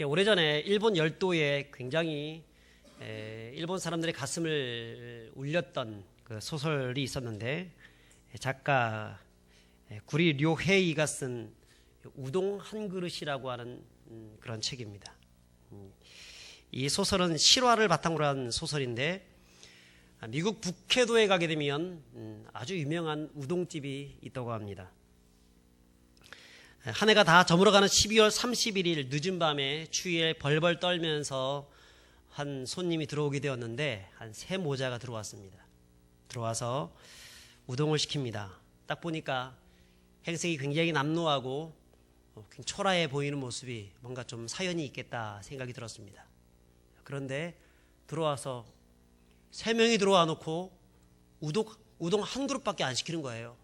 오래전에 일본 열도에 굉장히 일본 사람들의 가슴을 울렸던 그 소설이 있었는데, 작가 구리 료헤이가 쓴 우동 한 그릇이라고 하는 그런 책입니다. 이 소설은 실화를 바탕으로 한 소설인데, 미국 북해도에 가게 되면 아주 유명한 우동집이 있다고 합니다. 한 해가 다 저물어가는 12월 31일 늦은 밤에 추위에 벌벌 떨면서 한 손님이 들어오게 되었는데, 한 세 모자가 들어왔습니다. 들어와서 우동을 시킵니다. 딱 보니까 행색이 굉장히 남루하고 초라해 보이는 모습이 뭔가 좀 사연이 있겠다 생각이 들었습니다. 그런데 들어와서 세 명이 들어와 놓고 우동 한 그릇밖에 안 시키는 거예요.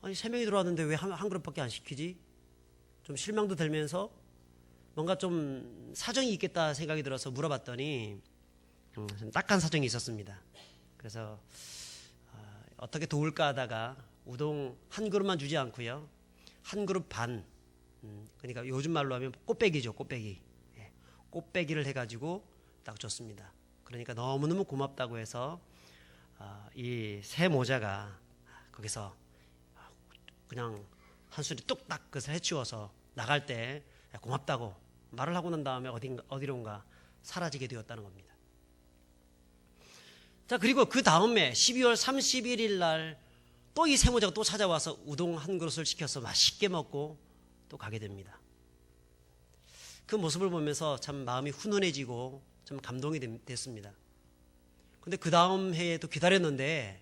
아니, 세 명이 들어왔는데 왜 한 그릇밖에 안 시키지? 좀 실망도 들면서 뭔가 좀 사정이 있겠다 생각이 들어서 물어봤더니 딱한 사정이 있었습니다. 그래서 어떻게 도울까 하다가 우동 한 그릇만 주지 않고요, 한 그릇 반, 그러니까 요즘 말로 하면 꽃배기죠, 꽃배기. 꽃배기를 해가지고 딱 줬습니다. 그러니까 너무너무 고맙다고 해서 이 세 모자가 거기서 그냥 한 소리 뚝딱 그것을 해치워서 나갈 때 고맙다고 말을 하고 난 다음에 어디론가 사라지게 되었다는 겁니다. 자, 그리고 그 다음에 12월 31일 날 또 이 세 모자가 또 찾아와서 우동 한 그릇을 시켜서 맛있게 먹고 또 가게 됩니다. 그 모습을 보면서 참 마음이 훈훈해지고 좀 감동이 됐습니다. 근데 그 다음 해에 또 기다렸는데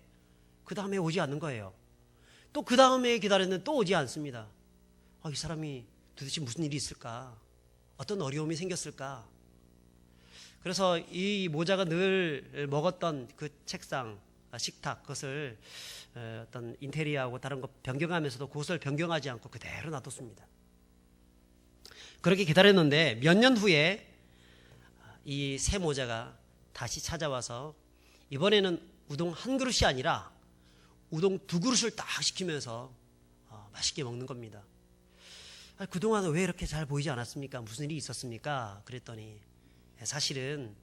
그 다음 해에 오지 않는 거예요. 또 그 다음 해에 기다렸는데 또 오지 않습니다. 이 사람이 도대체 무슨 일이 있을까? 어떤 어려움이 생겼을까? 그래서 이 모자가 늘 먹었던 그 책상, 식탁, 그것을 어떤 인테리어하고 다른 거 변경하면서도 그것을 변경하지 않고 그대로 놔뒀습니다. 그렇게 기다렸는데 몇 년 후에 이 새 모자가 다시 찾아와서 이번에는 우동 한 그릇이 아니라 우동 두 그릇을 딱 시키면서 맛있게 먹는 겁니다. 그동안 왜 이렇게 잘 보이지 않았습니까? 무슨 일이 있었습니까? 그랬더니 사실은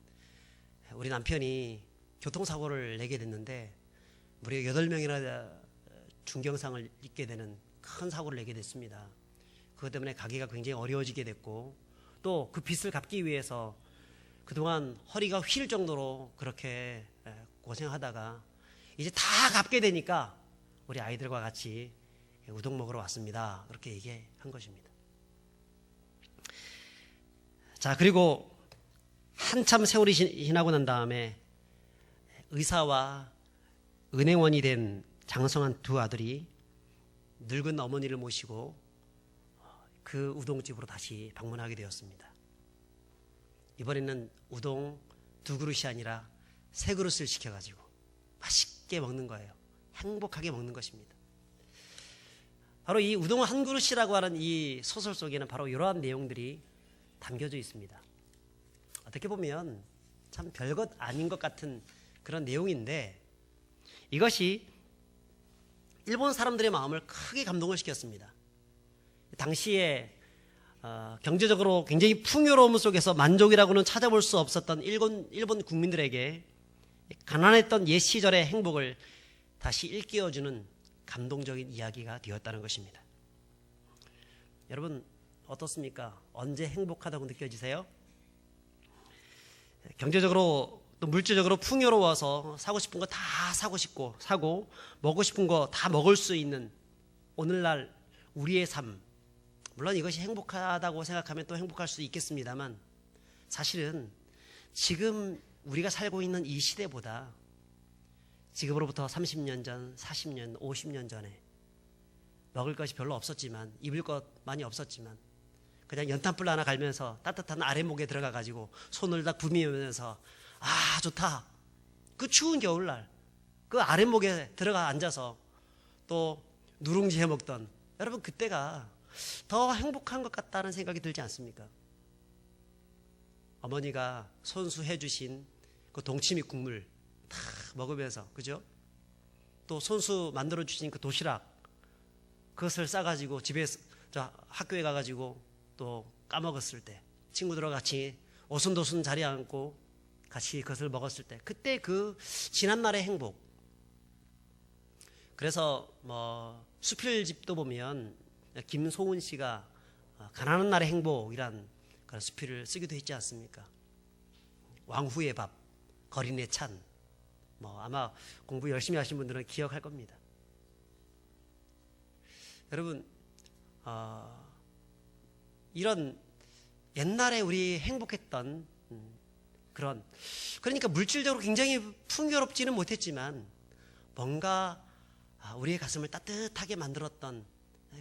우리 남편이 교통사고를 내게 됐는데 무려 8명이나 중경상을 입게 되는 큰 사고를 내게 됐습니다. 그것 때문에 가게가 굉장히 어려워지게 됐고, 또 그 빚을 갚기 위해서 그동안 허리가 휠 정도로 그렇게 고생하다가 이제 다 갚게 되니까 우리 아이들과 같이 우동 먹으러 왔습니다. 그렇게 얘기한 것입니다. 자, 그리고 한참 세월이 지나고 난 다음에 의사와 은행원이 된 장성한 두 아들이 늙은 어머니를 모시고 그 우동집으로 다시 방문하게 되었습니다. 이번에는 우동 두 그릇이 아니라 세 그릇을 시켜가지고 맛있게 먹는 거예요. 행복하게 먹는 것입니다. 바로 이 우동 한 그릇이라고 하는 이 소설 속에는 바로 이러한 내용들이 담겨져 있습니다. 어떻게 보면 참 별것 아닌 것 같은 그런 내용인데, 이것이 일본 사람들의 마음을 크게 감동을 시켰습니다. 당시에 경제적으로 굉장히 풍요로움 속에서 만족이라고는 찾아볼 수 없었던 일본 국민들에게 가난했던 옛 시절의 행복을 다시 일깨워주는 감동적인 이야기가 되었다는 것입니다. 여러분 어떻습니까? 언제 행복하다고 느껴지세요? 경제적으로 또 물질적으로 풍요로워서 사고 싶은 거 다 사고 먹고 싶은 거 다 먹을 수 있는 오늘날 우리의 삶, 물론 이것이 행복하다고 생각하면 또 행복할 수 있겠습니다만, 사실은 지금 우리가 살고 있는 이 시대보다 지금으로부터 30년 전, 40년, 50년 전에 먹을 것이 별로 없었지만, 입을 것 많이 없었지만 그냥 연탄불 하나 갈면서 따뜻한 아랫목에 들어가 가지고 손을 딱 부비면서 좋다, 그 추운 겨울날 그 아랫목에 들어가 앉아서 또 누룽지 해 먹던, 여러분 그때가 더 행복한 것 같다는 생각이 들지 않습니까? 어머니가 손수해 주신 그 동치미 국물 다 먹으면서, 그죠? 또 손수 만들어 주신 그 도시락, 그것을 싸가지고 집에 학교에 가가지고 또 까먹었을 때, 친구들과 같이 오순도순 자리에 앉고 같이 그것을 먹었을 때, 그때 그 지난날의 행복. 그래서 수필집도 보면 김소은 씨가 가난한 날의 행복이란 그런 수필을 쓰기도 했지 않습니까? 왕후의 밥, 거린의 찬. 아마 공부 열심히 하신 분들은 기억할 겁니다. 여러분, 이런 옛날에 우리 행복했던 그러니까 물질적으로 굉장히 풍요롭지는 못했지만 뭔가 우리의 가슴을 따뜻하게 만들었던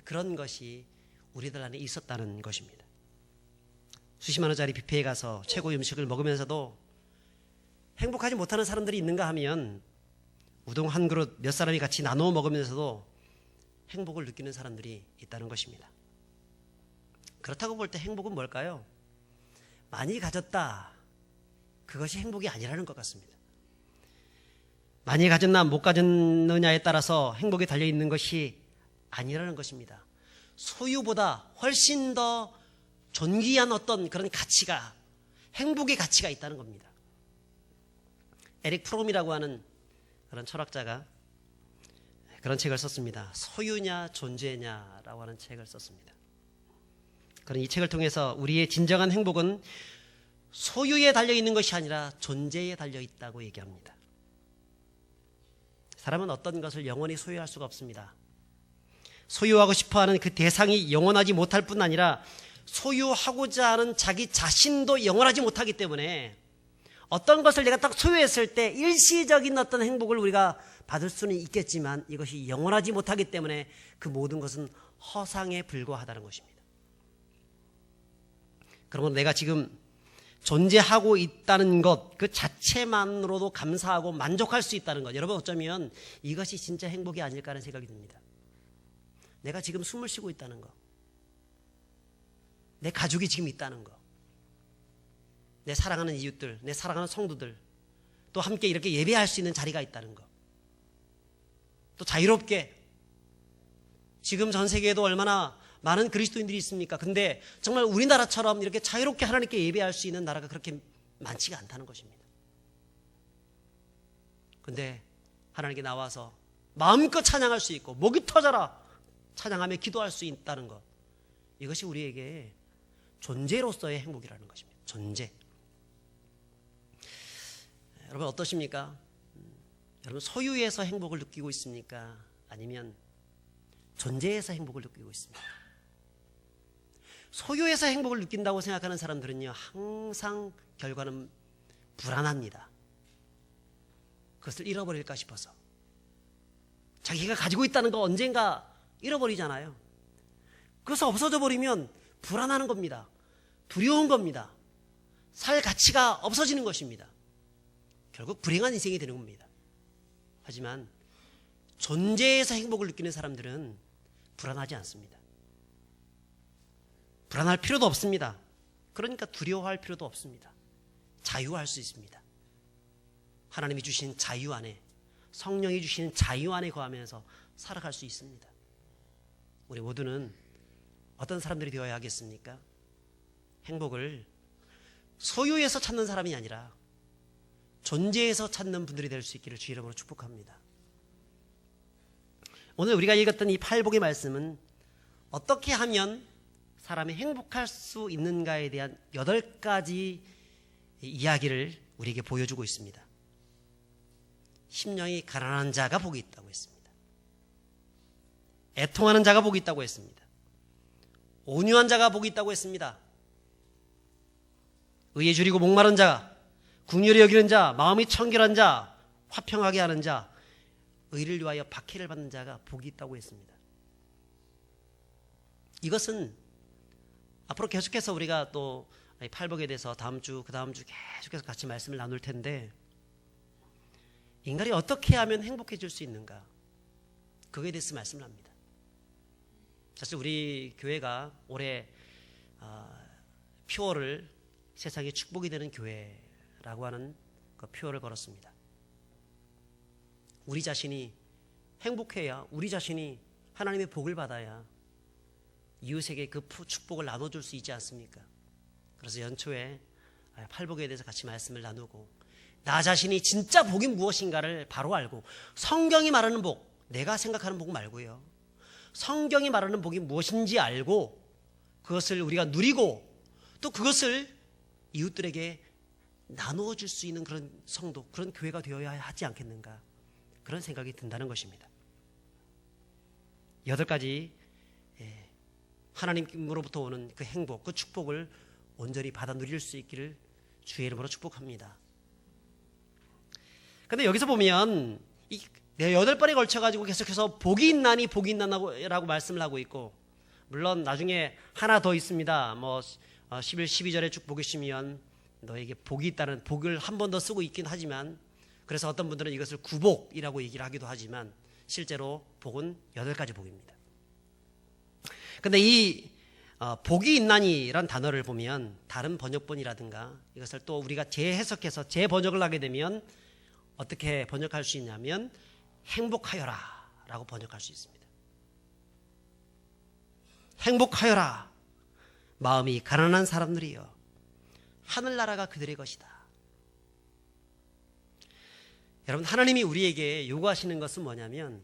그런 것이 우리들 안에 있었다는 것입니다. 수십만 원짜리 뷔페에 가서 최고의 음식을 먹으면서도 행복하지 못하는 사람들이 있는가 하면 우동 한 그릇 몇 사람이 같이 나누어 먹으면서도 행복을 느끼는 사람들이 있다는 것입니다. 그렇다고 볼 때 행복은 뭘까요? 많이 가졌다, 그것이 행복이 아니라는 것 같습니다. 많이 가졌나 못 가졌느냐에 따라서 행복이 달려있는 것이 아니라는 것입니다. 소유보다 훨씬 더 존귀한 어떤 그런 가치가, 행복의 가치가 있다는 겁니다. 에릭 프롬이라고 하는 그런 철학자가 그런 책을 썼습니다. 소유냐 존재냐라고 하는 책을 썼습니다. 그런 이 책을 통해서 우리의 진정한 행복은 소유에 달려있는 것이 아니라 존재에 달려있다고 얘기합니다. 사람은 어떤 것을 영원히 소유할 수가 없습니다. 소유하고 싶어하는 그 대상이 영원하지 못할 뿐 아니라 소유하고자 하는 자기 자신도 영원하지 못하기 때문에 어떤 것을 내가 딱 소유했을 때 일시적인 어떤 행복을 우리가 받을 수는 있겠지만 이것이 영원하지 못하기 때문에 그 모든 것은 허상에 불과하다는 것입니다. 그러면 내가 지금 존재하고 있다는 것 그 자체만으로도 감사하고 만족할 수 있다는 것, 여러분 어쩌면 이것이 진짜 행복이 아닐까 하는 생각이 듭니다. 내가 지금 숨을 쉬고 있다는 것, 내 가족이 지금 있다는 것, 내 사랑하는 이웃들, 내 사랑하는 성도들 또 함께 이렇게 예배할 수 있는 자리가 있다는 것, 또 자유롭게 지금 전 세계에도 얼마나 많은 그리스도인들이 있습니까? 근데 정말 우리나라처럼 이렇게 자유롭게 하나님께 예배할 수 있는 나라가 그렇게 많지가 않다는 것입니다. 근데 하나님께 나와서 마음껏 찬양할 수 있고 목이 터져라 찬양하며 기도할 수 있다는 것, 이것이 우리에게 존재로서의 행복이라는 것입니다. 존재. 여러분 어떠십니까? 여러분 소유에서 행복을 느끼고 있습니까? 아니면 존재에서 행복을 느끼고 있습니까? 소유에서 행복을 느낀다고 생각하는 사람들은요, 항상 결과는 불안합니다. 그것을 잃어버릴까 싶어서. 자기가 가지고 있다는 거 언젠가 잃어버리잖아요. 그래서 없어져 버리면 불안하는 겁니다. 두려운 겁니다. 살 가치가 없어지는 것입니다. 결국 불행한 인생이 되는 겁니다. 하지만 존재에서 행복을 느끼는 사람들은 불안하지 않습니다. 불안할 필요도 없습니다. 그러니까 두려워할 필요도 없습니다. 자유할 수 있습니다. 하나님이 주신 자유 안에, 성령이 주시는 자유 안에 거하면서 살아갈 수 있습니다. 우리 모두는 어떤 사람들이 되어야 하겠습니까? 행복을 소유에서 찾는 사람이 아니라 존재에서 찾는 분들이 될 수 있기를 주 이름으로 축복합니다. 오늘 우리가 읽었던 이 팔복의 말씀은 어떻게 하면 사람이 행복할 수 있는가에 대한 8가지 이야기를 우리에게 보여주고 있습니다. 심령이 가난한 자가 복이 있다고 했습니다. 애통하는 자가 복이 있다고 했습니다. 온유한 자가 복이 있다고 했습니다. 의에 줄이고 목마른 자, 긍휼히 여기는 자, 마음이 청결한 자, 화평하게 하는 자, 의를 위하여 박해를 받는 자가 복이 있다고 했습니다. 이것은 앞으로 계속해서 우리가 또 팔복에 대해서 다음 주, 그 다음 주 계속해서 같이 말씀을 나눌 텐데, 인간이 어떻게 하면 행복해질 수 있는가, 그거에 대해서 말씀을 합니다. 사실 우리 교회가 올해 표어를 세상에 축복이 되는 교회라고 하는 그 표어를 걸었습니다. 우리 자신이 행복해야, 우리 자신이 하나님의 복을 받아야 이웃에게 그 축복을 나눠줄 수 있지 않습니까? 그래서 연초에 팔복에 대해서 같이 말씀을 나누고 나 자신이 진짜 복이 무엇인가를 바로 알고 성경이 말하는 복, 내가 생각하는 복 말고요. 성경이 말하는 복이 무엇인지 알고 그것을 우리가 누리고 또 그것을 이웃들에게 나누어 줄 수 있는 그런 성도, 그런 교회가 되어야 하지 않겠는가, 그런 생각이 든다는 것입니다. 8가지 하나님으로부터 오는 그 행복, 그 축복을 온전히 받아 누릴 수 있기를 주의 이름으로 축복합니다. 그런데 여기서 보면 이 8번에 걸쳐가지고 계속해서 복이 있나니 복이 있나라고 말씀을 하고 있고, 물론 나중에 하나 더 있습니다. 11, 12절에 쭉 보시면 너에게 복이 있다는 복을 한 번 더 쓰고 있긴 하지만, 그래서 어떤 분들은 이것을 구복이라고 얘기를 하기도 하지만 실제로 복은 8가지 복입니다. 근데 이 복이 있나니란 단어를 보면 다른 번역본이라든가 이것을 또 우리가 재해석해서 재번역을 하게 되면 어떻게 번역할 수 있냐면 행복하여라 라고 번역할 수 있습니다. 행복하여라, 마음이 가난한 사람들이여, 하늘나라가 그들의 것이다. 여러분, 하나님이 우리에게 요구하시는 것은 뭐냐면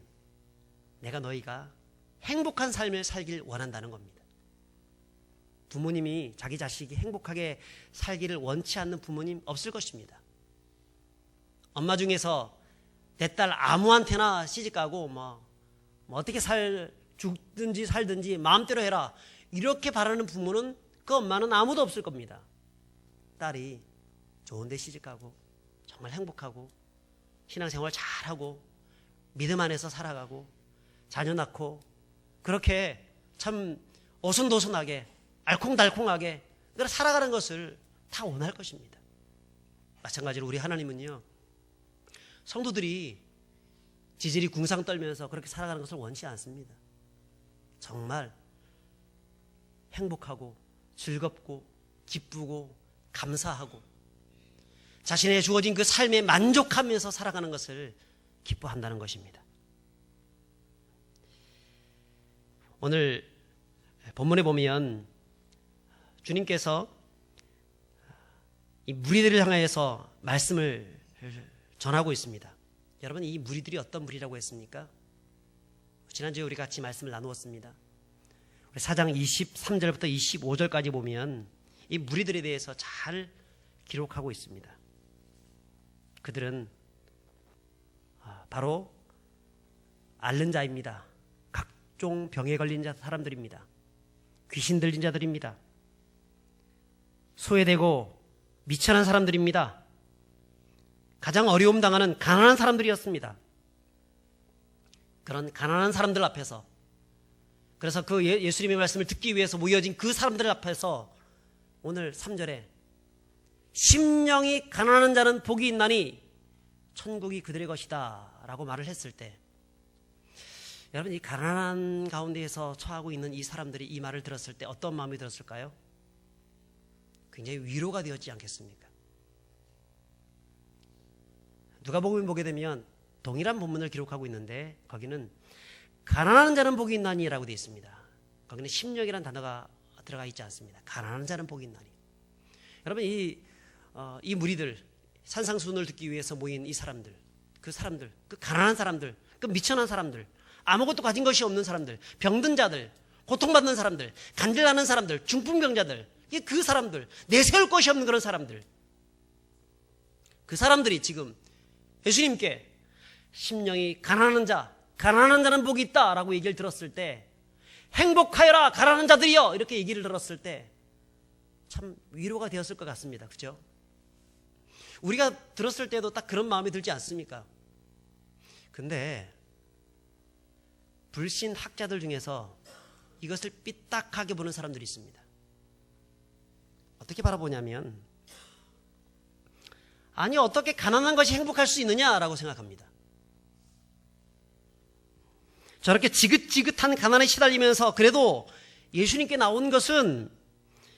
내가 너희가 행복한 삶을 살길 원한다는 겁니다. 부모님이 자기 자식이 행복하게 살기를 원치 않는 부모님 없을 것입니다. 엄마 중에서 내 딸 아무한테나 시집가고 어떻게 죽든지 살든지 마음대로 해라 이렇게 바라는 부모는, 그 엄마는 아무도 없을 겁니다. 딸이 좋은 데 시집가고 정말 행복하고 신앙생활 잘하고 믿음 안에서 살아가고 자녀 낳고 그렇게 참 오순도순하게 알콩달콩하게 살아가는 것을 다 원할 것입니다. 마찬가지로 우리 하나님은요, 성도들이 지질이 궁상 떨면서 그렇게 살아가는 것을 원치 않습니다. 정말 행복하고 즐겁고 기쁘고 감사하고 자신의 주어진 그 삶에 만족하면서 살아가는 것을 기뻐한다는 것입니다. 오늘 본문에 보면 주님께서 이 무리들을 향해서 말씀을 전하고 있습니다. 여러분, 이 무리들이 어떤 무리라고 했습니까? 지난주에 우리 같이 말씀을 나누었습니다. 우리 4장 23절부터 25절까지 보면 이 무리들에 대해서 잘 기록하고 있습니다. 그들은 바로 앓는 자입니다. 각종 병에 걸린 사람들입니다. 귀신 들린 자들입니다. 소외되고 미천한 사람들입니다. 가장 어려움 당하는 가난한 사람들이었습니다. 그런 가난한 사람들 앞에서, 그래서 그 예수님의 말씀을 듣기 위해서 모여진 그 사람들 앞에서 오늘 3절에 심령이 가난한 자는 복이 있나니 천국이 그들의 것이다 라고 말을 했을 때, 여러분, 이 가난한 가운데에서 처하고 있는 이 사람들이 이 말을 들었을 때 어떤 마음이 들었을까요? 굉장히 위로가 되었지 않겠습니까? 누가복음 보게 되면 동일한 본문을 기록하고 있는데 거기는 가난한 자는 복이 있나니라고 되어 있습니다. 거기는 심령이라는 단어가 들어가 있지 않습니다. 가난한 자는 복이 있나니. 여러분, 이 무리들, 산상수훈을 듣기 위해서 모인 이 사람들, 그 가난한 사람들, 그 미천한 사람들, 아무것도 가진 것이 없는 사람들, 병든 자들, 고통받는 사람들, 간질나는 사람들, 중풍병자들, 그 사람들, 내세울 것이 없는 그런 사람들, 그 사람들이 지금 예수님께 심령이 가난한 자는 복이 있다라고 얘기를 들었을 때, 행복하여라 가난한 자들이여 이렇게 얘기를 들었을 때 참 위로가 되었을 것 같습니다. 그죠? 우리가 들었을 때도 딱 그런 마음이 들지 않습니까? 근데 불신 학자들 중에서 이것을 삐딱하게 보는 사람들이 있습니다. 어떻게 바라보냐면, 아니 어떻게 가난한 것이 행복할 수 있느냐라고 생각합니다. 저렇게 지긋지긋한 가난에 시달리면서 그래도 예수님께 나온 것은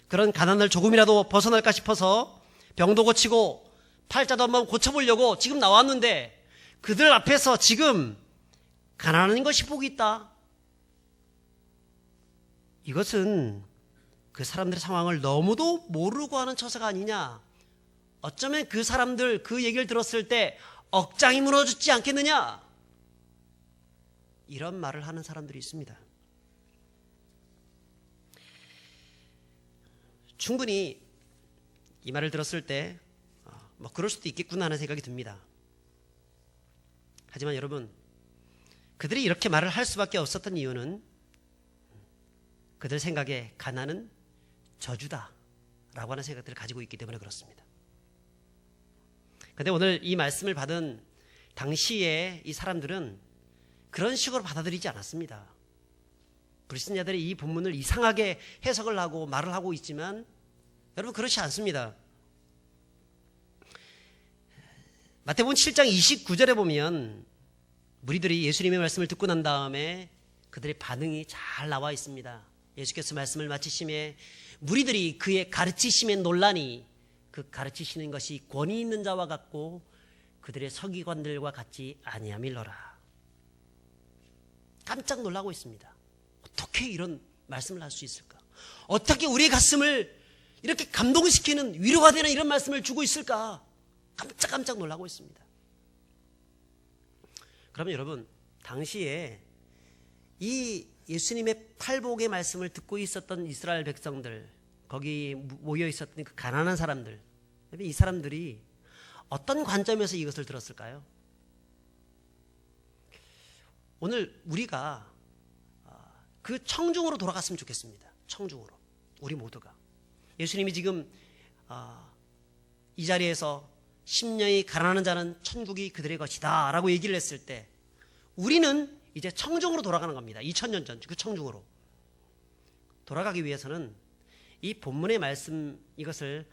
그런 가난을 조금이라도 벗어날까 싶어서 병도 고치고 팔자도 한번 고쳐보려고 지금 나왔는데, 그들 앞에서 지금 가난한 것이 복이 있다, 이것은 그 사람들의 상황을 너무도 모르고 하는 처사가 아니냐. 어쩌면 그 사람들 그 얘기를 들었을 때 억장이 무너지지 않겠느냐. 이런 말을 하는 사람들이 있습니다. 충분히 이 말을 들었을 때 그럴 수도 있겠구나 하는 생각이 듭니다. 하지만 여러분, 그들이 이렇게 말을 할 수밖에 없었던 이유는 그들 생각에 가난은 저주다 라고 하는 생각들을 가지고 있기 때문에 그렇습니다. 그런데 오늘 이 말씀을 받은 당시에 이 사람들은 그런 식으로 받아들이지 않았습니다. 불신자들이 이 본문을 이상하게 해석을 하고 말을 하고 있지만 여러분, 그렇지 않습니다. 마태복음 7장 29절에 보면 무리들이 예수님의 말씀을 듣고 난 다음에 그들의 반응이 잘 나와 있습니다. 예수께서 말씀을 마치심에 무리들이 그의 가르치심에 놀라니 그 가르치시는 것이 권위 있는 자와 같고 그들의 서기관들과 같지 아니함일러라. 깜짝 놀라고 있습니다. 어떻게 이런 말씀을 할 수 있을까? 어떻게 우리의 가슴을 이렇게 감동시키는, 위로가 되는 이런 말씀을 주고 있을까? 깜짝 놀라고 있습니다. 그러면 여러분, 당시에 이 예수님의 팔복의 말씀을 듣고 있었던 이스라엘 백성들, 거기 모여 있었던 그 가난한 사람들, 이 사람들이 어떤 관점에서 이것을 들었을까요? 오늘 우리가 그 청중으로 돌아갔으면 좋겠습니다. 청중으로, 우리 모두가. 예수님이 지금 이 자리에서 심령이 가난한 자는 천국이 그들의 것이다 라고 얘기를 했을 때 우리는 이제 청중으로 돌아가는 겁니다. 2000년 전 그 청중으로 돌아가기 위해서는 이 본문의 말씀, 이것을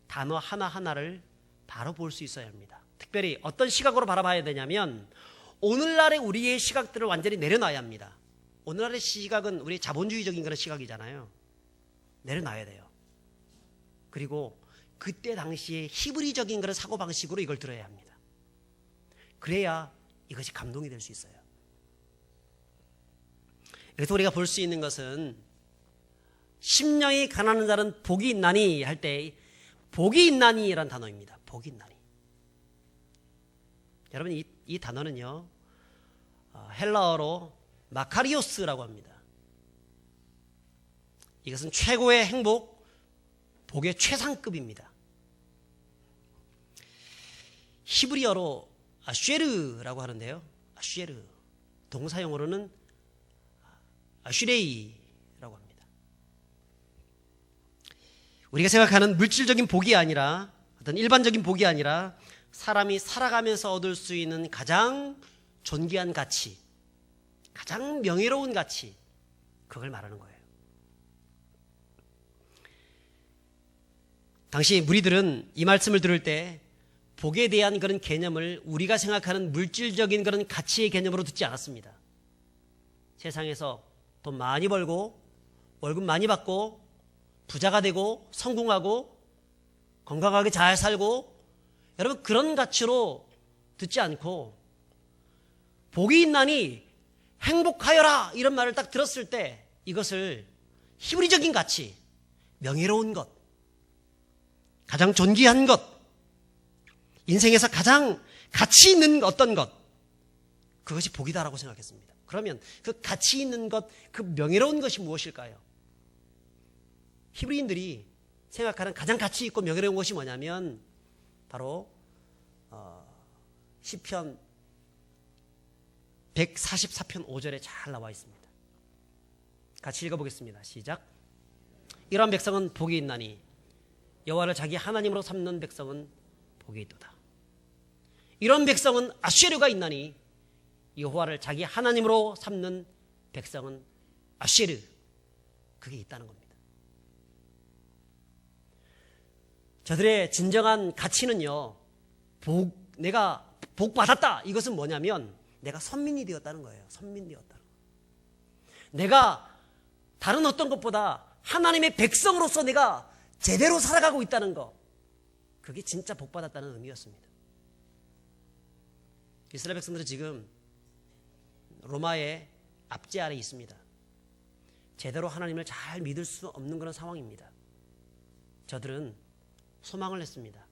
단어 하나하나를 바로 볼 수 있어야 합니다. 특별히 어떤 시각으로 바라봐야 되냐면 오늘날의 우리의 시각들을 완전히 내려놔야 합니다. 오늘날의 시각은 우리 자본주의적인 그런 시각이잖아요. 내려놔야 돼요. 그리고 그때 당시에 히브리적인 그런 사고방식으로 이걸 들어야 합니다. 그래야 이것이 감동이 될 수 있어요. 그래서 우리가 볼 수 있는 것은 심령이 가난한 자는 복이 있나니 할 때 복이 있나니라는 단어입니다. 복이 있나니. 여러분, 이 단어는요 헬라어로 마카리오스라고 합니다. 이것은 최고의 행복, 복의 최상급입니다. 히브리어로 아쉐르라고 하는데요. 아쉐르, 동사용어로는 아슈레이라고 합니다. 우리가 생각하는 물질적인 복이 아니라, 어떤 일반적인 복이 아니라 사람이 살아가면서 얻을 수 있는 가장 존귀한 가치, 가장 명예로운 가치, 그걸 말하는 거예요. 당시 무리들은 이 말씀을 들을 때 복에 대한 그런 개념을 우리가 생각하는 물질적인 그런 가치의 개념으로 듣지 않았습니다. 세상에서 돈 많이 벌고 월급 많이 받고 부자가 되고 성공하고 건강하게 잘 살고, 여러분, 그런 가치로 듣지 않고 복이 있나니 행복하여라 이런 말을 딱 들었을 때 이것을 히브리적인 가치, 명예로운 것, 가장 존귀한 것, 인생에서 가장 가치 있는 어떤 것, 그것이 복이다라고 생각했습니다. 그러면 그 가치 있는 것, 그 명예로운 것이 무엇일까요? 히브리인들이 생각하는 가장 가치 있고 명예로운 것이 뭐냐면 바로 시편 144편 5절에 잘 나와 있습니다. 같이 읽어보겠습니다. 시작. 이러한 백성은 복이 있나니 여호와를 자기 하나님으로 삼는 백성은 복이 있도다. 이런 백성은 아쉐르가 있나니 여호와를 자기 하나님으로 삼는 백성은 아쉐르, 그게 있다는 겁니다. 저들의 진정한 가치는요, 내가 복 받았다, 이것은 뭐냐면 내가 선민이 되었다는 거예요. 선민 되었다는 거예요. 내가 다른 어떤 것보다 하나님의 백성으로서 내가 제대로 살아가고 있다는 것, 그게 진짜 복 받았다는 의미였습니다. 이스라엘 백성들은 지금 로마의 압제 아래 있습니다. 제대로 하나님을 잘 믿을 수 없는 그런 상황입니다. 저들은 소망을 했습니다.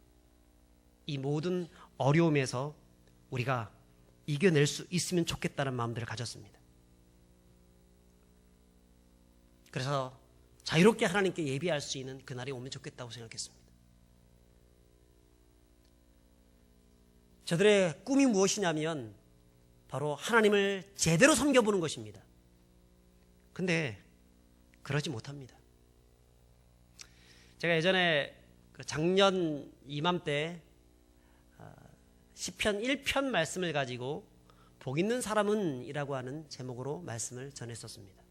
이 모든 어려움에서 우리가 이겨낼 수 있으면 좋겠다는 마음들을 가졌습니다. 그래서 자유롭게 하나님께 예비할 수 있는 그날이 오면 좋겠다고 생각했습니다. 저들의 꿈이 무엇이냐면 바로 하나님을 제대로 섬겨보는 것입니다. 근데 그러지 못합니다. 제가 예전에 작년 이맘때 시편 1편 말씀을 가지고 복 있는 사람은 이라고 하는 제목으로 말씀을 전했었습니다.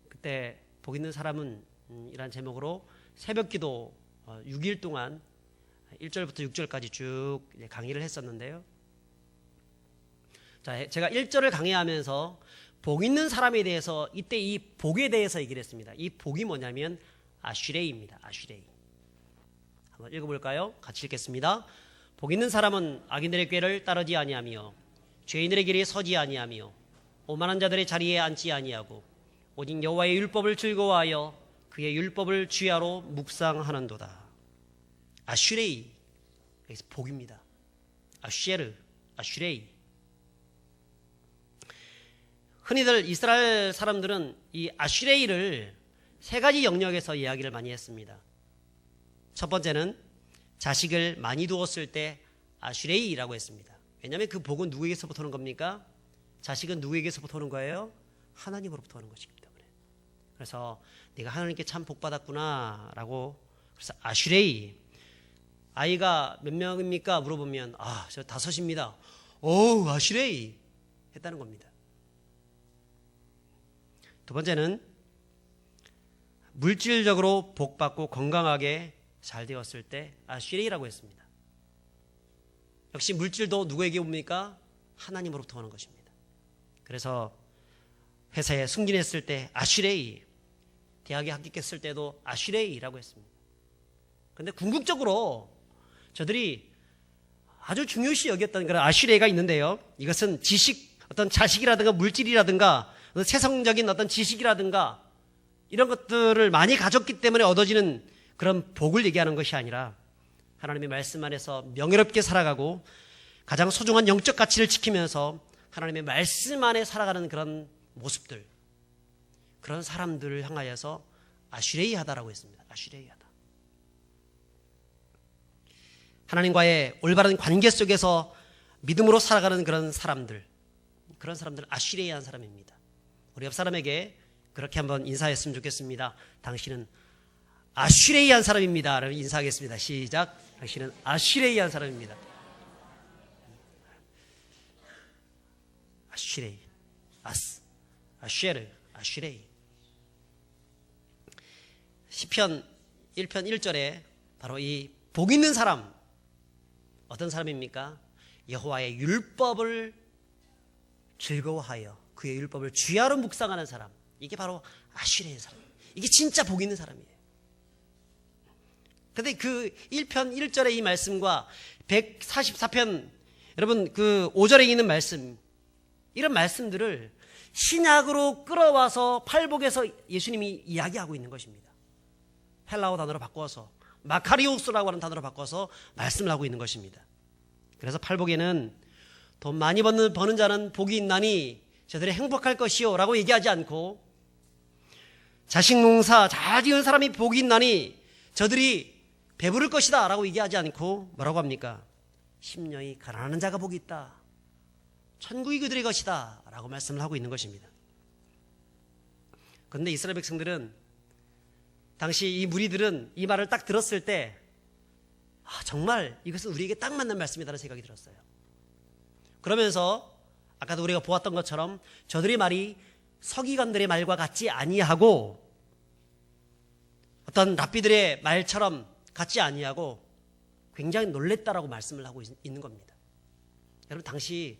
그때 복 있는 사람은 이란 제목으로 새벽기도 6일 동안 1절부터 6절까지 쭉 강의를 했었는데요. 자, 제가 1절을 강의하면서 복 있는 사람에 대해서 이때 이 복에 대해서 얘기를 했습니다. 이 복이 뭐냐면 아슈레이입니다. 아슈레이. 한번 읽어볼까요? 같이 읽겠습니다. 복 있는 사람은 악인들의 꾀를 따르지 아니하며 죄인들의 길에 서지 아니하며 오만한 자들의 자리에 앉지 아니하고 오직 여호와의 율법을 즐거워하여 그의 율법을 주야로 묵상하는도다. 아슈레이, 여기서 복입니다. 아쉐르, 아슈레이. 흔히들 이스라엘 사람들은 이 아슈레이를 세 가지 영역에서 이야기를 많이 했습니다. 첫 번째는 자식을 많이 두었을 때 아슈레이라고 했습니다. 왜냐하면 그 복은 누구에게서부터 오는 겁니까? 자식은 누구에게서부터 오는 거예요? 하나님으로부터 오는 것이기 때문에. 그래서 내가 하나님께 참 복받았구나 라고. 그래서 아슈레이. 아이가 몇 명입니까? 물어보면 저 5입니다. 오, 아슈레이 했다는 겁니다. 두 번째는 물질적으로 복받고 건강하게 잘 되었을 때 아슈레이라고 했습니다. 역시 물질도 누구에게 옵니까? 하나님으로부터 오는 것입니다. 그래서 회사에 승진했을 때 아슈레이, 대학에 합격했을 때도 아슈레이라고 했습니다. 그런데 궁극적으로 저들이 아주 중요시 여겼던 그런 아슈레이가 있는데요. 이것은 지식, 어떤 자식이라든가 물질이라든가 세상적인 어떤 지식이라든가 이런 것들을 많이 가졌기 때문에 얻어지는 그런 복을 얘기하는 것이 아니라 하나님의 말씀 안에서 명예롭게 살아가고 가장 소중한 영적 가치를 지키면서 하나님의 말씀 안에 살아가는 그런 모습들, 그런 사람들을 향하여서 아슈레이하다라고 했습니다. 아슈레이하다. 하나님과의 올바른 관계 속에서 믿음으로 살아가는 그런 사람들은 아슈레이한 사람입니다. 우리 옆 사람에게 그렇게 한번 인사했으면 좋겠습니다. 당신은 아슈레이한 사람입니다. 라고 인사하겠습니다. 시작. 당신은 아슈레이한 사람입니다. 아슈레이, 아슈에르, 아슈레이. 시편 1편 1절에 바로 이 복 있는 사람, 어떤 사람입니까? 여호와의 율법을 즐거워하여 그의 율법을 주야로 묵상하는 사람. 이게 바로 아슈레이의 사람. 이게 진짜 복 있는 사람이에요. 그런데 그 1편 1절의 이 말씀과 144편 여러분 그 5절에 있는 말씀, 이런 말씀들을 신약으로 끌어와서 팔복에서 예수님이 이야기하고 있는 것입니다. 헬라어 단어로 바꿔서 마카리오스라고 하는 단어로 바꿔서 말씀을 하고 있는 것입니다. 그래서 팔복에는 돈 많이 버는 자는 복이 있나니 저들이 행복할 것이요 라고 얘기하지 않고, 자식 농사 잘 지은 사람이 복이 있나니 저들이 배부를 것이다 라고 얘기하지 않고 뭐라고 합니까? 심령이 가난한 자가 복이 있다, 천국이 그들의 것이다 라고 말씀을 하고 있는 것입니다. 그런데 이스라엘 백성들은, 당시 이 무리들은 이 말을 딱 들었을 때 정말 이것은 우리에게 딱 맞는 말씀이라는 생각이 들었어요. 그러면서 아까도 우리가 보았던 것처럼 저들의 말이 서기관들의 말과 같지 아니하고 어떤 랍비들의 말처럼 같지 아니하고 굉장히 놀랬다라고 말씀을 하고 있는 겁니다. 여러분, 당시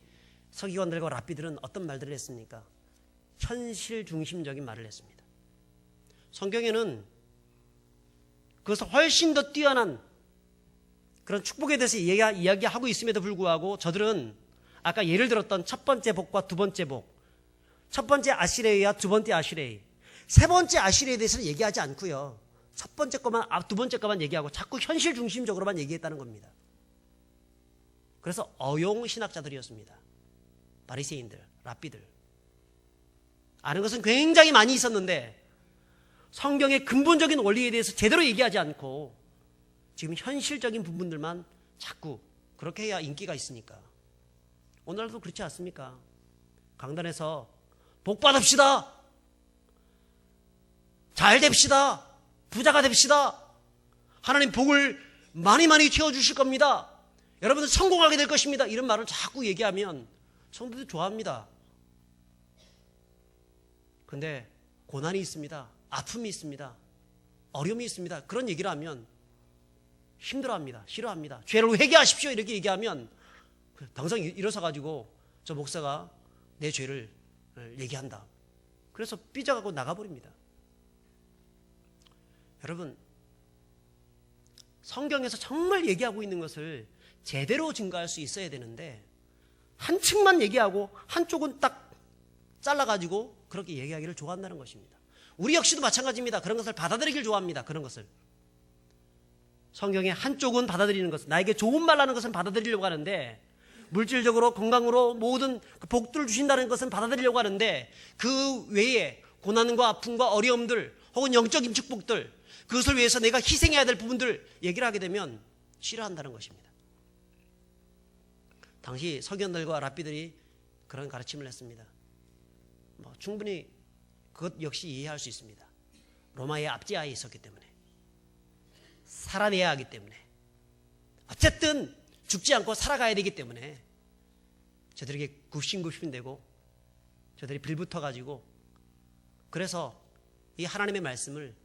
서기관들과 랍비들은 어떤 말들을 했습니까? 현실 중심적인 말을 했습니다. 성경에는 그것을 훨씬 더 뛰어난 그런 축복에 대해서 이야기하고 있음에도 불구하고 저들은 아까 예를 들었던 첫 번째 복과 두 번째 복, 첫 번째 아시레이와 두 번째 아시레이. 세 번째 아시레이에 대해서는 얘기하지 않고요. 첫 번째 거만, 두 번째 거만 얘기하고 자꾸 현실 중심적으로만 얘기했다는 겁니다. 그래서 어용 신학자들이었습니다. 바리새인들, 랍비들. 아는 것은 굉장히 많이 있었는데 성경의 근본적인 원리에 대해서 제대로 얘기하지 않고 지금 현실적인 부분들만 자꾸 그렇게 해야 인기가 있으니까. 오늘도 그렇지 않습니까? 강단에서 복 받읍시다. 잘 됩시다. 부자가 됩시다. 하나님 복을 많이 많이 채워주실 겁니다. 여러분들 성공하게 될 것입니다. 이런 말을 자꾸 얘기하면 성도들이 좋아합니다. 근데 고난이 있습니다. 아픔이 있습니다. 어려움이 있습니다. 그런 얘기를 하면 힘들어합니다. 싫어합니다. 죄를 회개하십시오. 이렇게 얘기하면 당장 일어서 가지고 저 목사가 내 죄를 얘기한다. 그래서 삐져가고 나가버립니다. 여러분, 성경에서 정말 얘기하고 있는 것을 제대로 증거할 수 있어야 되는데 한 측만 얘기하고 한쪽은 딱 잘라가지고 그렇게 얘기하기를 좋아한다는 것입니다. 우리 역시도 마찬가지입니다. 그런 것을 받아들이길 좋아합니다. 그런 것을. 성경의 한쪽은 받아들이는 것은, 나에게 좋은 말하는 것은 받아들이려고 하는데, 물질적으로 건강으로 모든 복들을 주신다는 것은 받아들이려고 하는데, 그 외에 고난과 아픔과 어려움들 혹은 영적인 축복들, 그것을 위해서 내가 희생해야 될 부분들 얘기를 하게 되면 싫어한다는 것입니다. 당시 서기관들과 랍비들이 그런 가르침을 했습니다. 충분히 그것 역시 이해할 수 있습니다. 로마의 압제하에 있었기 때문에, 살아내야 하기 때문에, 어쨌든 죽지 않고 살아가야 되기 때문에 저들에게 굽신굽신되고 저들이 빌붙어가지고, 그래서 이 하나님의 말씀을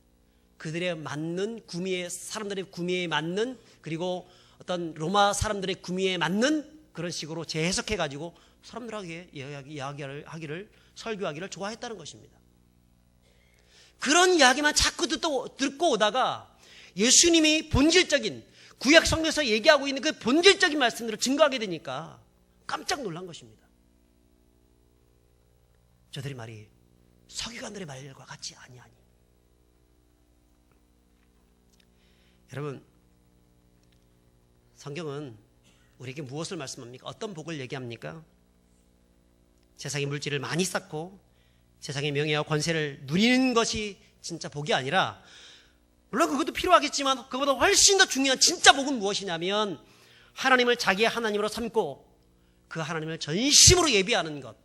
그들의 맞는 구미에, 사람들의 구미에 맞는, 그리고 어떤 로마 사람들의 구미에 맞는 그런 식으로 재해석해가지고 사람들에게 이야기를 설교하기를 좋아했다는 것입니다. 그런 이야기만 자꾸 듣고 오다가 예수님이 본질적인 구약 성경에서 얘기하고 있는 그 본질적인 말씀들을 증거하게 되니까 깜짝 놀란 것입니다. 저들의 말이 서기관들의 말과 같지 아니하니. 여러분, 성경은 우리에게 무엇을 말씀합니까? 어떤 복을 얘기합니까? 세상의 물질을 많이 쌓고 세상의 명예와 권세를 누리는 것이 진짜 복이 아니라, 물론 그것도 필요하겠지만 그것보다 훨씬 더 중요한 진짜 복은 무엇이냐면 하나님을 자기의 하나님으로 삼고 그 하나님을 전심으로 예비하는 것,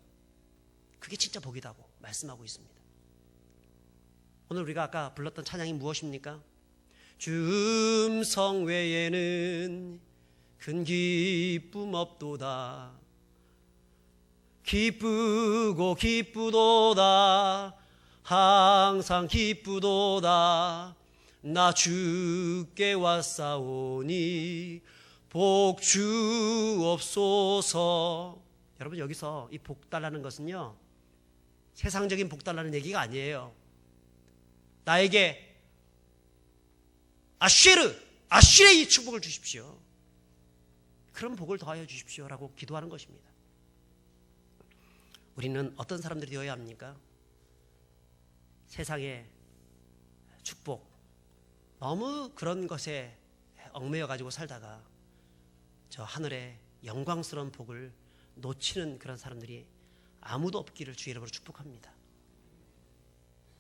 그게 진짜 복이라고 말씀하고 있습니다. 오늘 우리가 아까 불렀던 찬양이 무엇입니까? 주 음성 외에는 큰 기쁨 없도다. 기쁘고 기쁘도다. 항상 기쁘도다. 나 주께 왔사오니 복 주옵소서. 여러분, 여기서 이 복 달라는 것은요, 세상적인 복 달라는 얘기가 아니에요. 나에게 아쉬레이 축복을 주십시오. 그런 복을 더하여 주십시오라고 기도하는 것입니다. 우리는 어떤 사람들이 되어야 합니까? 세상의 축복, 너무 그런 것에 얽매여 가지고 살다가 저 하늘의 영광스러운 복을 놓치는 그런 사람들이 아무도 없기를 주의 이름으로 축복합니다.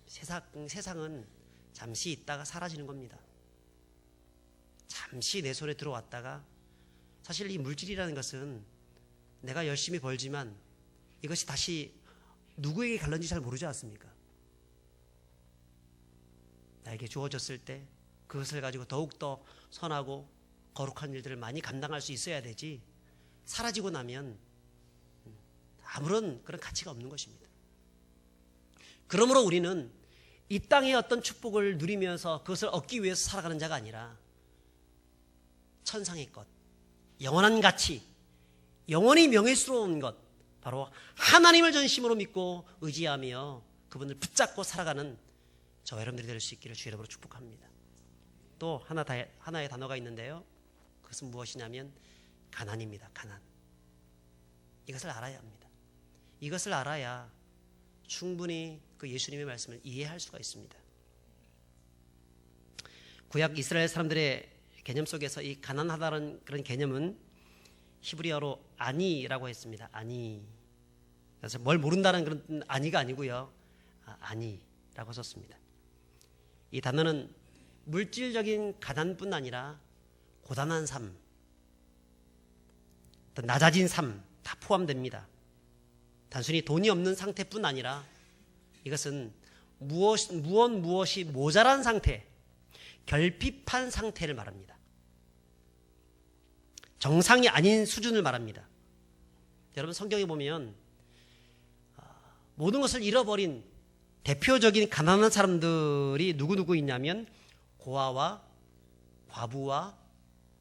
세상은 잠시 있다가 사라지는 겁니다. 잠시 내 손에 들어왔다가, 사실 이 물질이라는 것은 내가 열심히 벌지만 이것이 다시 누구에게 갈는지 잘 모르지 않습니까? 나에게 주어졌을 때 그것을 가지고 더욱더 선하고 거룩한 일들을 많이 감당할 수 있어야 되지, 사라지고 나면 아무런 그런 가치가 없는 것입니다. 그러므로 우리는 이 땅의 어떤 축복을 누리면서 그것을 얻기 위해서 살아가는 자가 아니라 천상의 것, 영원한 가치, 영원히 명예스러운 것, 바로 하나님을 전심으로 믿고 의지하며 그분을 붙잡고 살아가는 저와 여러분들이 될 수 있기를 주의 이름으로 축복합니다. 또 하나의 단어가 있는데요, 그것은 무엇이냐면 가난입니다. 가난. 이것을 알아야 합니다. 이것을 알아야 충분히 그 예수님의 말씀을 이해할 수가 있습니다. 구약 이스라엘 사람들의 개념 속에서 이 가난하다는 그런 개념은 히브리어로 아니라고 했습니다. 아니. 그래서 뭘 모른다는 그런 아니가 아니고요. 아니라고 썼습니다. 이 단어는 물질적인 가난뿐 아니라 고단한 삶, 낮아진 삶 다 포함됩니다. 단순히 돈이 없는 상태뿐 아니라 이것은 무엇이 모자란 상태, 결핍한 상태를 말합니다. 정상이 아닌 수준을 말합니다. 여러분 성경에 보면 모든 것을 잃어버린 대표적인 가난한 사람들이 누구 있냐면 고아와 과부와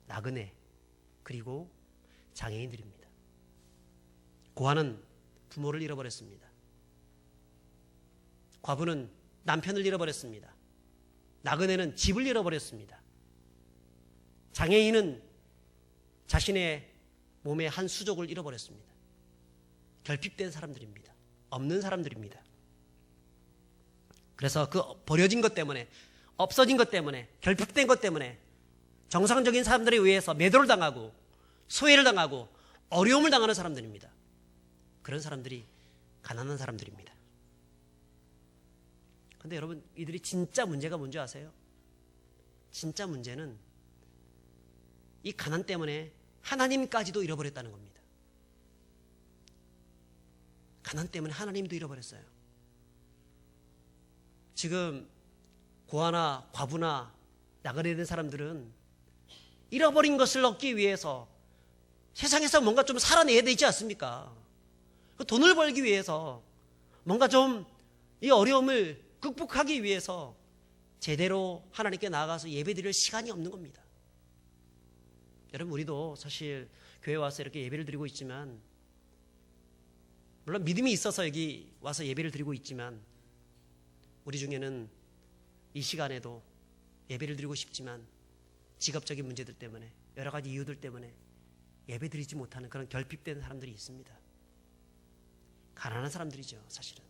나그네 그리고 장애인들입니다. 고아는 부모를 잃어버렸습니다. 과부는 남편을 잃어버렸습니다. 나그네는 집을 잃어버렸습니다. 장애인은 자신의 몸의 한 수족을 잃어버렸습니다. 결핍된 사람들입니다. 없는 사람들입니다. 그래서 그 버려진 것 때문에, 없어진 것 때문에, 결핍된 것 때문에 정상적인 사람들에 의해서 매도를 당하고 소외를 당하고 어려움을 당하는 사람들입니다. 그런 사람들이 가난한 사람들입니다. 그런데 여러분, 이들이 진짜 문제가 뭔지 아세요? 진짜 문제는 이 가난 때문에 하나님까지도 잃어버렸다는 겁니다. 가난 때문에 하나님도 잃어버렸어요. 지금 고아나 과부나 나그네 된 사람들은 잃어버린 것을 얻기 위해서 세상에서 뭔가 좀 살아내야 되지 않습니까? 돈을 벌기 위해서 뭔가 좀 이 어려움을 극복하기 위해서 제대로 하나님께 나아가서 예배드릴 시간이 없는 겁니다. 여러분, 우리도 사실 교회 와서 이렇게 예배를 드리고 있지만, 물론 믿음이 있어서 여기 와서 예배를 드리고 있지만, 우리 중에는 이 시간에도 예배를 드리고 싶지만 직업적인 문제들 때문에, 여러 가지 이유들 때문에 예배 드리지 못하는 그런 결핍된 사람들이 있습니다. 가난한 사람들이죠, 사실은.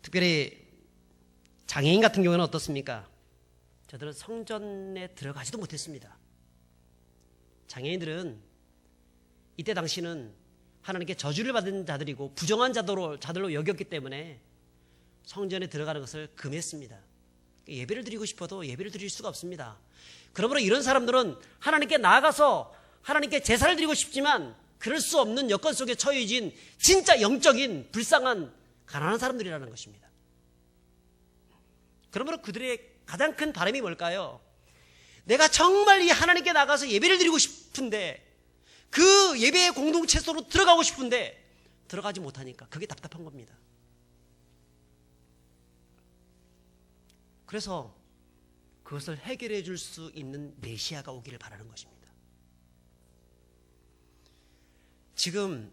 특별히 장애인 같은 경우는 어떻습니까? 저들은 성전에 들어가지도 못했습니다. 장애인들은 이때 당시는 하나님께 저주를 받은 자들이고 부정한 자들로 여겼기 때문에 성전에 들어가는 것을 금했습니다. 예배를 드리고 싶어도 예배를 드릴 수가 없습니다. 그러므로 이런 사람들은 하나님께 나아가서 하나님께 제사를 드리고 싶지만 그럴 수 없는 여건 속에 처해진 진짜 영적인 불쌍한 가난한 사람들이라는 것입니다. 그러므로 그들의 가장 큰 바람이 뭘까요? 내가 정말 이 하나님께 나가서 예배를 드리고 싶은데, 그 예배의 공동체 속으로 들어가고 싶은데 들어가지 못하니까 그게 답답한 겁니다. 그래서 그것을 해결해 줄 수 있는 메시아가 오기를 바라는 것입니다. 지금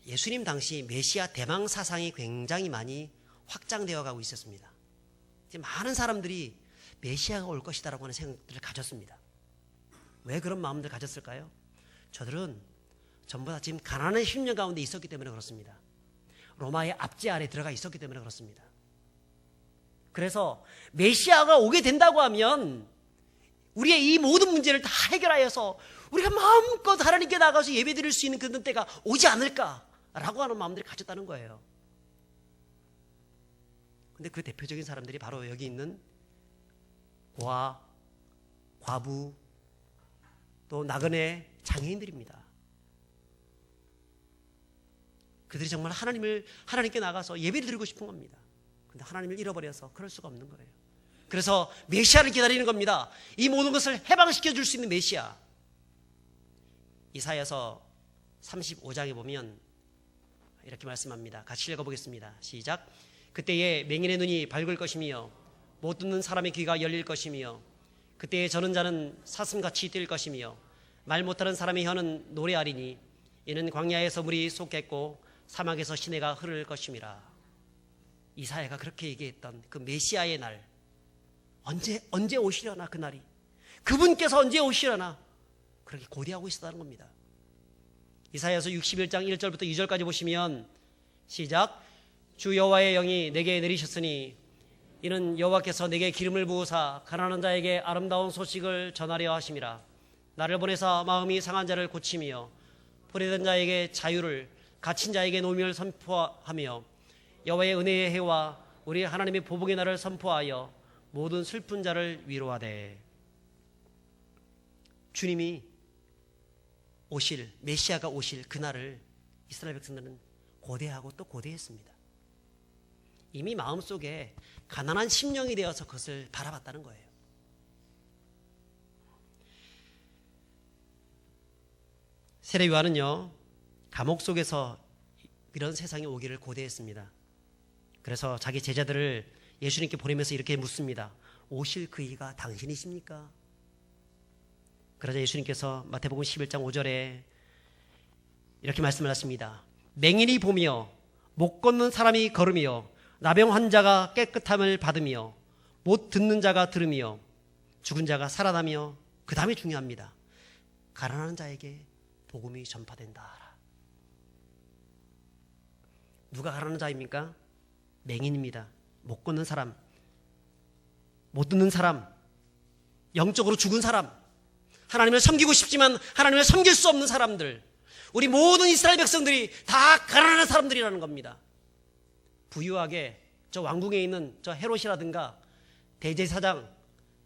예수님 당시 메시아 대망 사상이 굉장히 많이 확장되어 가고 있었습니다. 많은 사람들이 메시아가 올 것이다라고 하는 생각들을 가졌습니다. 왜 그런 마음들을 가졌을까요? 저들은 전부 다 지금 가난한 심령 가운데 있었기 때문에 그렇습니다. 로마의 압제 아래 들어가 있었기 때문에 그렇습니다. 그래서 메시아가 오게 된다고 하면 우리의 이 모든 문제를 다 해결하여서 우리가 마음껏 하나님께 나가서 예배드릴 수 있는 그런 때가 오지 않을까라고 하는 마음들을 가졌다는 거예요. 근데 그 대표적인 사람들이 바로 여기 있는 고아, 과부, 또 나그네, 장애인들입니다. 그들이 정말 하나님께 나가서 예배를 드리고 싶은 겁니다. 근데 하나님을 잃어버려서 그럴 수가 없는 거예요. 그래서 메시아를 기다리는 겁니다. 이 모든 것을 해방시켜 줄 수 있는 메시아. 이사야서 35장에 보면 이렇게 말씀합니다. 같이 읽어보겠습니다. 시작. 그때에 맹인의 눈이 밝을 것이며 못 듣는 사람의 귀가 열릴 것이며 그때에 저는 자는 사슴같이 뛸 것이며 말 못하는 사람의 혀는 노래하리니 이는 광야에서 물이 솟겠고 사막에서 시내가 흐를 것임이라. 이사야가 그렇게 얘기했던 그 메시아의 날, 언제 오시려나, 그 날이, 그분께서 언제 오시려나 그렇게 고대하고 있었다는 겁니다. 이사야서 61장 1절부터 2절까지 보시면 시작. 주 여호와의 영이 내게 내리셨으니 이는 여호와께서 내게 기름을 부으사 가난한 자에게 아름다운 소식을 전하려 하심이라. 나를 보내사 마음이 상한 자를 고치며 포로된 자에게 자유를, 갇힌 자에게 노임을 선포하며 여호와의 은혜의 해와 우리 하나님의 보복의 날을 선포하여 모든 슬픈 자를 위로하되. 주님이 오실, 메시아가 오실 그날을 이스라엘 백성들은 고대하고 또 고대했습니다. 이미 마음속에 가난한 심령이 되어서 그것을 바라봤다는 거예요. 세례 요한은요, 감옥 속에서 이런 세상이 오기를 고대했습니다. 그래서 자기 제자들을 예수님께 보내면서 이렇게 묻습니다. 오실 그 이가 당신이십니까? 그러자 예수님께서 마태복음 11장 5절에 이렇게 말씀을 하십니다. 맹인이 보며 못 걷는 사람이 걸으며 나병 환자가 깨끗함을 받으며 못 듣는 자가 들으며 죽은 자가 살아나며, 그 다음에 중요합니다. 가난한 자에게 복음이 전파된다. 누가 가난한 자입니까? 맹인입니다. 못 걷는 사람, 못 듣는 사람, 영적으로 죽은 사람, 하나님을 섬기고 싶지만 하나님을 섬길 수 없는 사람들, 우리 모든 이스라엘 백성들이 다 가난한 사람들이라는 겁니다. 부유하게 저 왕궁에 있는 저 헤롯이라든가 대제사장,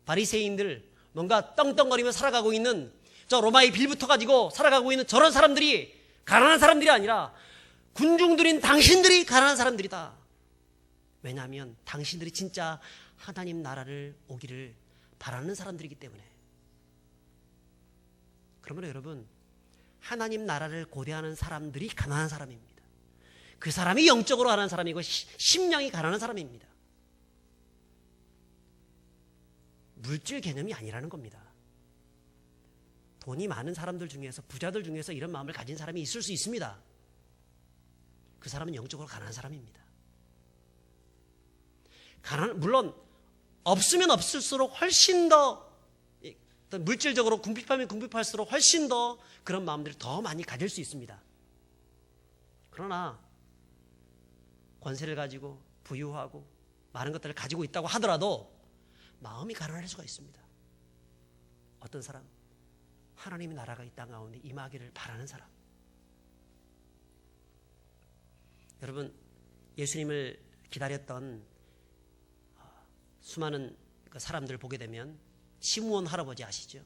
바리새인들, 뭔가 떵떵거리며 살아가고 있는 저 로마의 빌부터 가지고 살아가고 있는 저런 사람들이 가난한 사람들이 아니라 군중들인 당신들이 가난한 사람들이다. 왜냐하면 당신들이 진짜 하나님 나라를 오기를 바라는 사람들이기 때문에. 그러면 여러분, 하나님 나라를 고대하는 사람들이 가난한 사람입니다. 그 사람이 영적으로 가난한 사람이고 심령이 가난한 사람입니다. 물질 개념이 아니라는 겁니다. 돈이 많은 사람들 중에서, 부자들 중에서 이런 마음을 가진 사람이 있을 수 있습니다. 그 사람은 영적으로 가난한 사람입니다. 물론 없으면 없을수록 훨씬 더 물질적으로 궁핍하면 궁핍할수록 훨씬 더 그런 마음들을 더 많이 가질 수 있습니다. 그러나 권세를 가지고 부유하고 많은 것들을 가지고 있다고 하더라도 마음이 가난할 수가 있습니다. 어떤 사람? 하나님의 나라가 이 땅 가운데 임하기를 바라는 사람. 여러분, 예수님을 기다렸던 수많은 사람들을 보게 되면 시므온 할아버지 아시죠?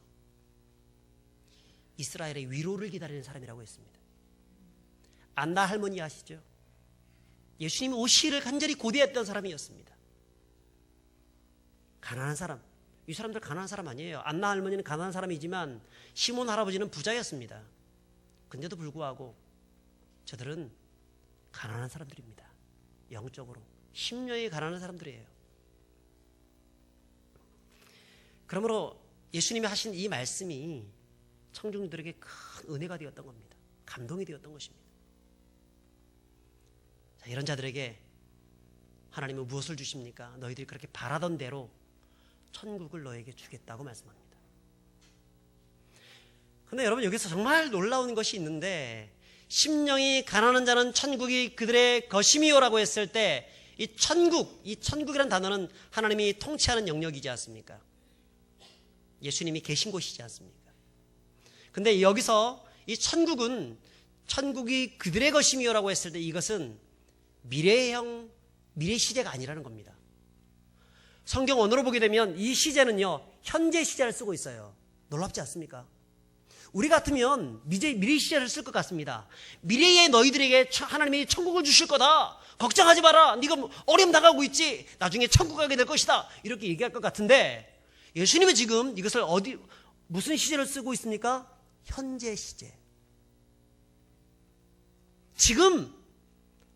이스라엘의 위로를 기다리는 사람이라고 했습니다. 안나 할머니 아시죠? 예수님이 오시기를 간절히 고대했던 사람이었습니다. 가난한 사람, 이 사람들 가난한 사람 아니에요. 안나 할머니는 가난한 사람이지만 시몬 할아버지는 부자였습니다. 근데도 불구하고 저들은 가난한 사람들입니다. 영적으로 심령이 가난한 사람들이에요. 그러므로 예수님이 하신 이 말씀이 청중들에게 큰 은혜가 되었던 겁니다. 감동이 되었던 것입니다. 자, 이런 자들에게 하나님은 무엇을 주십니까? 너희들이 그렇게 바라던 대로 천국을 너에게 주겠다고 말씀합니다. 그런데 여러분, 여기서 정말 놀라운 것이 있는데, 심령이 가난한 자는 천국이 그들의 것임이요라고 했을 때 이 천국이라는 단어는 하나님이 통치하는 영역이지 않습니까? 예수님이 계신 곳이지 않습니까? 근데 여기서 이 천국이 그들의 것임이요라고 했을 때 이것은 미래 시제가 아니라는 겁니다. 성경 언어로 보게 되면 이 시제는요, 현재 시제를 쓰고 있어요. 놀랍지 않습니까? 우리 같으면 미래 시제를 쓸 것 같습니다. 미래에 너희들에게 하나님이 천국을 주실 거다. 걱정하지 마라. 네가 어려움 당하고 있지. 나중에 천국 가게 될 것이다. 이렇게 얘기할 것 같은데, 예수님은 지금 이것을 무슨 시제를 쓰고 있습니까? 현재 시제. 지금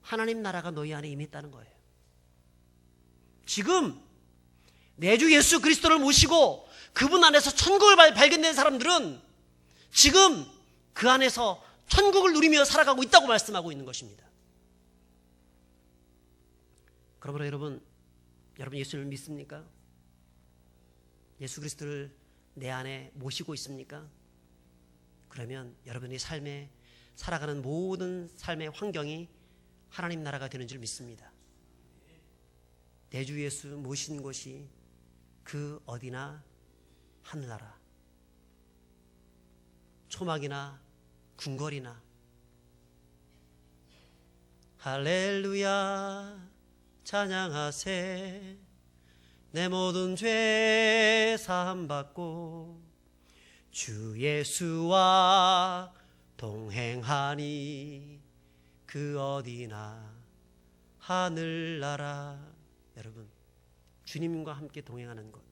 하나님 나라가 너희 안에 임했다는 거예요. 지금 내 주 예수 그리스도를 모시고 그분 안에서 천국을 발견된 사람들은 지금 그 안에서 천국을 누리며 살아가고 있다고 말씀하고 있는 것입니다. 그러므로 여러분 예수님을 믿습니까? 예수 그리스도를 내 안에 모시고 있습니까? 그러면 여러분의 삶에 살아가는 모든 삶의 환경이 하나님 나라가 되는 줄 믿습니다. 내 주 예수 모신 곳이 그 어디나 하늘나라, 초막이나 궁궐이나. 할렐루야 찬양하세. 내 모든 죄 사함받고 주 예수와 동행하니 그 어디나 하늘나라. 여러분, 주님과 함께 동행하는 곳,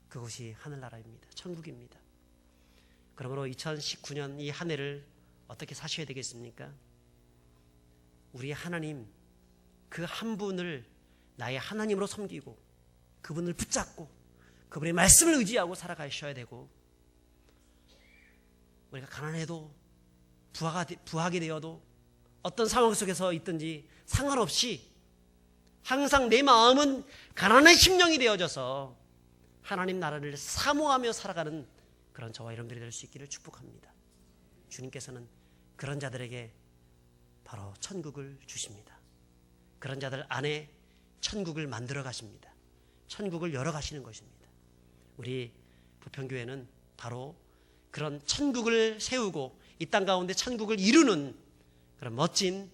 그곳이 하늘나라입니다. 천국입니다. 그러므로 2019년 이 한 해를 어떻게 사셔야 되겠습니까? 우리 하나님, 그 한 분을 나의 하나님으로 섬기고 그분을 붙잡고 그분의 말씀을 의지하고 살아가셔야 되고, 우리가 가난해도 부하게 되어도 어떤 상황 속에서 있든지 상관없이 항상 내 마음은 가난한 심령이 되어져서 하나님 나라를 사모하며 살아가는 그런 저와 여러분들이 될 수 있기를 축복합니다. 주님께서는 그런 자들에게 바로 천국을 주십니다. 그런 자들 안에 천국을 만들어 가십니다. 천국을 열어 가시는 것입니다. 우리 부평교회는 바로 그런 천국을 세우고 이 땅 가운데 천국을 이루는 그런 멋진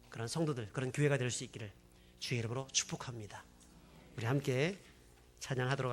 그런 성도들, 그런 교회가 될 수 있기를 주의 이름으로 축복합니다. 우리 함께 찬양하도록